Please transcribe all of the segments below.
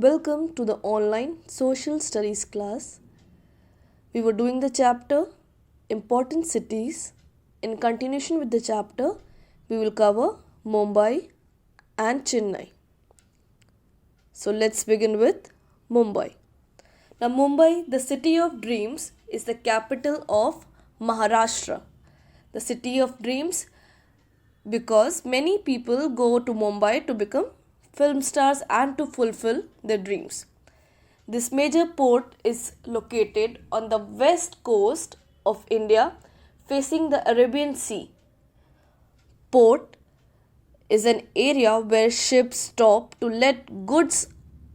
Welcome to the online social studies class. We were doing the chapter Important Cities. In continuation with the chapter, we will cover Mumbai and Chennai. So let's begin with Mumbai. Now, Mumbai, the city of dreams, is the capital of Maharashtra. The city of dreams because many people go to Mumbai to become film stars and to fulfill their dreams. This major port is located on the west coast of India facing the Arabian Sea. Port is an area where ships stop to let goods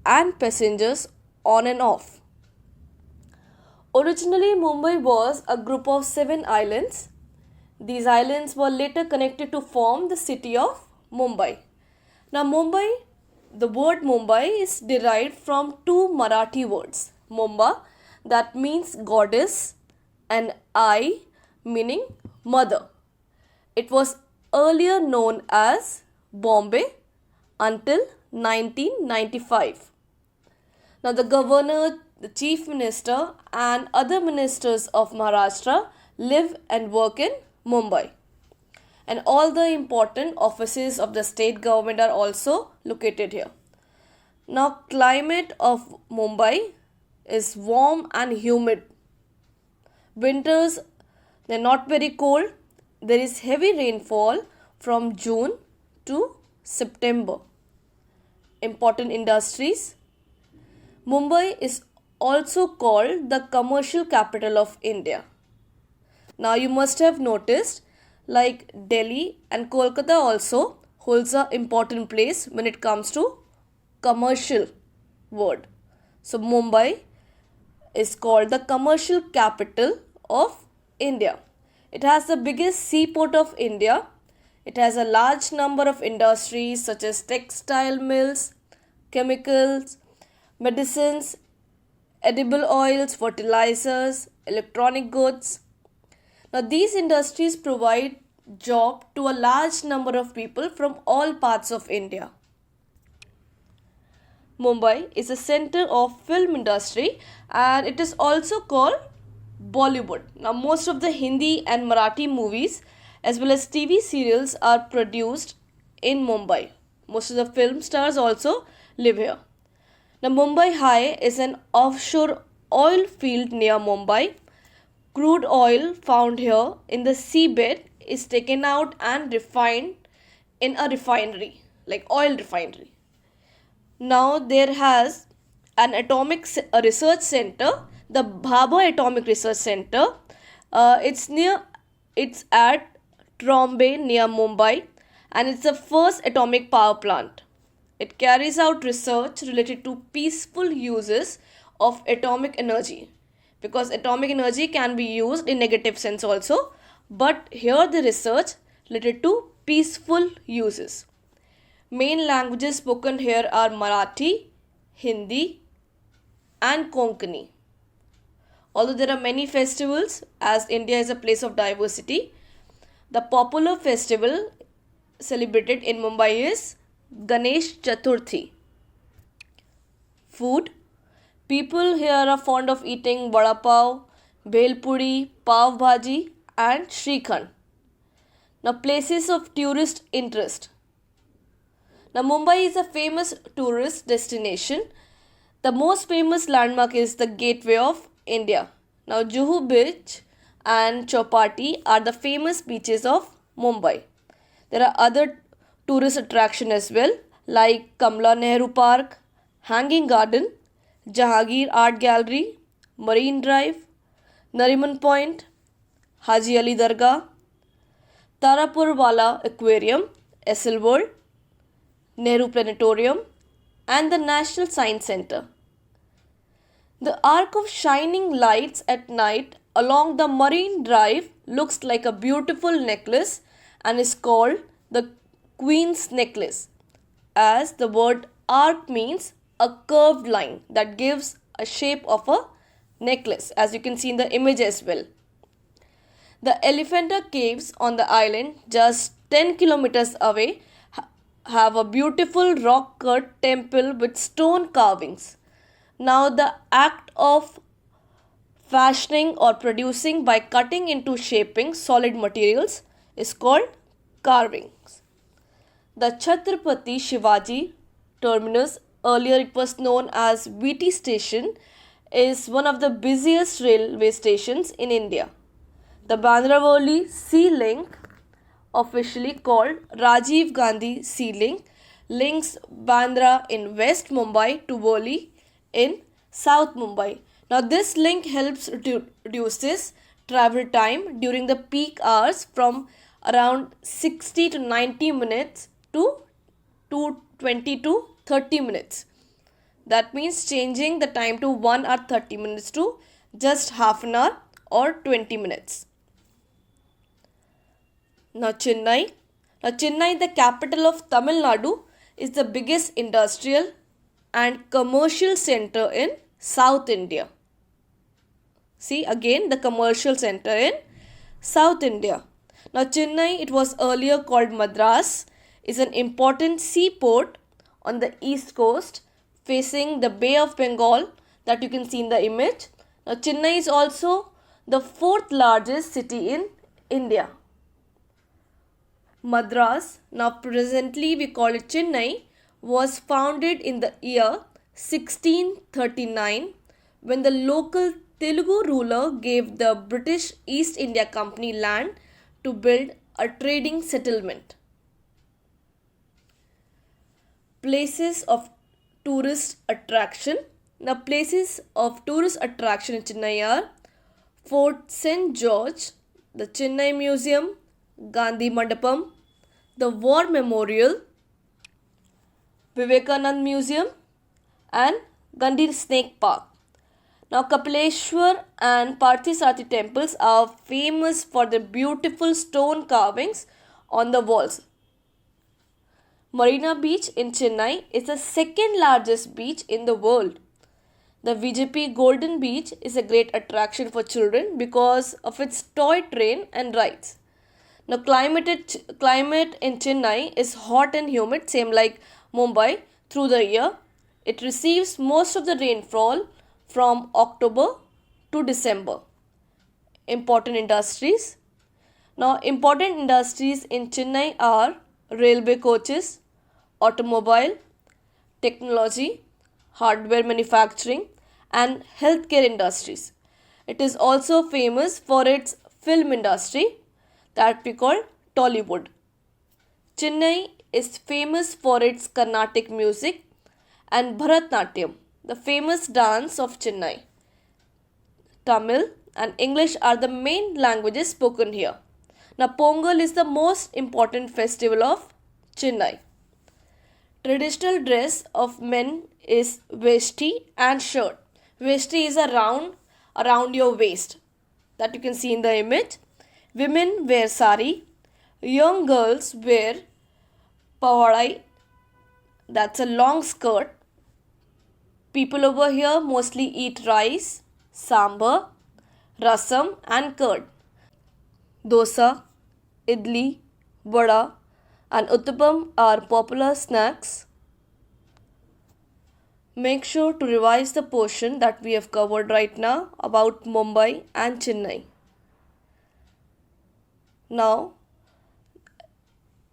and passengers on and off. Originally, Mumbai was a group of 7 islands. These islands were later connected to form the city of Mumbai. Now, the word Mumbai is derived from two Marathi words. Mumba, that means goddess, and I, meaning mother. It was earlier known as Bombay until 1995. Now, the governor, the chief minister, and other ministers of Maharashtra live and work in Mumbai. And all the important offices of the state government are also located here. Now, climate of Mumbai is warm and humid. Winters, they're not very cold. There is heavy rainfall from June to September. Important industries. Mumbai is also called the commercial capital of India. Now, you must have noticed like Delhi and Kolkata also holds an important place when it comes to commercial word. So Mumbai is called the commercial capital of India. It has the biggest seaport of India. It has a large number of industries such as textile mills, chemicals, medicines, edible oils, fertilizers, electronic goods. Now, these industries provide job to a large number of people from all parts of India. Mumbai is a center of film industry and it is also called Bollywood. Now, most of the Hindi and Marathi movies as well as TV serials are produced in Mumbai. Most of the film stars also live here. Now, Mumbai High is an offshore oil field near Mumbai. Crude oil found here in the seabed is taken out and refined in a refinery, like oil refinery. Now there has an atomic research center, the Bhabha Atomic Research Center. It's at Trombay near Mumbai, and it's the first atomic power plant. It carries out research related to peaceful uses of atomic energy, because atomic energy can be used in negative sense also, but here the research related to peaceful uses. Main languages spoken here are Marathi, Hindi and Konkani. Although there are many festivals, as India is a place of diversity, the popular festival celebrated in Mumbai is Ganesh Chaturthi. Food. People here are fond of eating vada pav, bhel puri, pav bhaji and shrikhand. Now, places of tourist interest. Now, Mumbai is a famous tourist destination. The most famous landmark is the Gateway of India. Now, Juhu Beach and Chowpatty are the famous beaches of Mumbai. There are other tourist attractions as well, like Kamla Nehru Park, Hanging Garden, Jahangir Art Gallery, Marine Drive, Nariman Point, Haji Ali Dargah, Tarapur Wala Aquarium, SL World, Nehru Planetarium and the National Science Center. The arc of shining lights at night along the Marine Drive looks like a beautiful necklace and is called the Queen's Necklace, as the word arc means a curved line that gives a shape of a necklace, as you can see in the image as well. The Elephanta Caves on the island, just 10 kilometers away, have a beautiful rock cut temple with stone carvings. Now, the act of fashioning or producing by cutting into shaping solid materials is called carvings. The Chhatrapati Shivaji terminus, earlier it was known as VT station, is one of the busiest railway stations in India. The Bandra-Worli Sea Link, officially called Rajiv Gandhi Sea Link, links Bandra in West Mumbai to Worli in South Mumbai. Now this link helps reduces travel time during the peak hours from around 60 to 90 minutes to 20 to 30 minutes. That means changing the time to 1 hour 30 minutes to just half an hour or 20 minutes. Now Chennai. Now Chennai, the capital of Tamil Nadu, is the biggest industrial and commercial center in South India. See again the commercial center in South India. Now Chennai, it was earlier called Madras, is an important seaport on the east coast facing the Bay of Bengal that you can see in the image. Now Chennai is also the fourth largest city in India. Madras, now presently we call it Chennai, was founded in the year 1639 when the local Telugu ruler gave the British East India Company land to build a trading settlement. Places of tourist attraction. Now places of tourist attraction in Chennai are Fort St. George, the Chennai Museum, Gandhi Mandapam, the War Memorial, Vivekanand Museum and Gandhi Snake Park. Now Kapileshwar and Parthisarathy temples are famous for their beautiful stone carvings on the walls. Marina Beach in Chennai is the second largest beach in the world. The VJP Golden Beach is a great attraction for children because of its toy train and rides. Now climate in Chennai is hot and humid, same like Mumbai through the year. It receives most of the rainfall from October to December. Important industries. Now important industries in Chennai are railway coaches, automobile, technology, hardware manufacturing and healthcare industries. It is also famous for its film industry that we call Tollywood. Chennai is famous for its Carnatic music and Bharatnatyam, the famous dance of Chennai. Tamil and English are the main languages spoken here. Now Pongal is the most important festival of Chennai. Traditional dress of men is vesti and shirt. Vesti is around your waist that you can see in the image. Women wear sari. Young girls wear pawadai, that's a long skirt. People over here mostly eat rice, sambar, rasam and curd. Dosa, idli, vada and uttapam are popular snacks. Make sure to revise the portion that we have covered right now about Mumbai and Chennai. Now,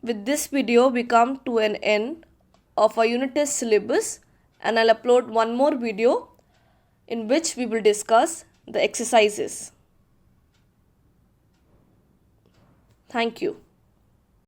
with this video we come to an end of our unit test syllabus and I'll upload one more video in which we will discuss the exercises. Thank you.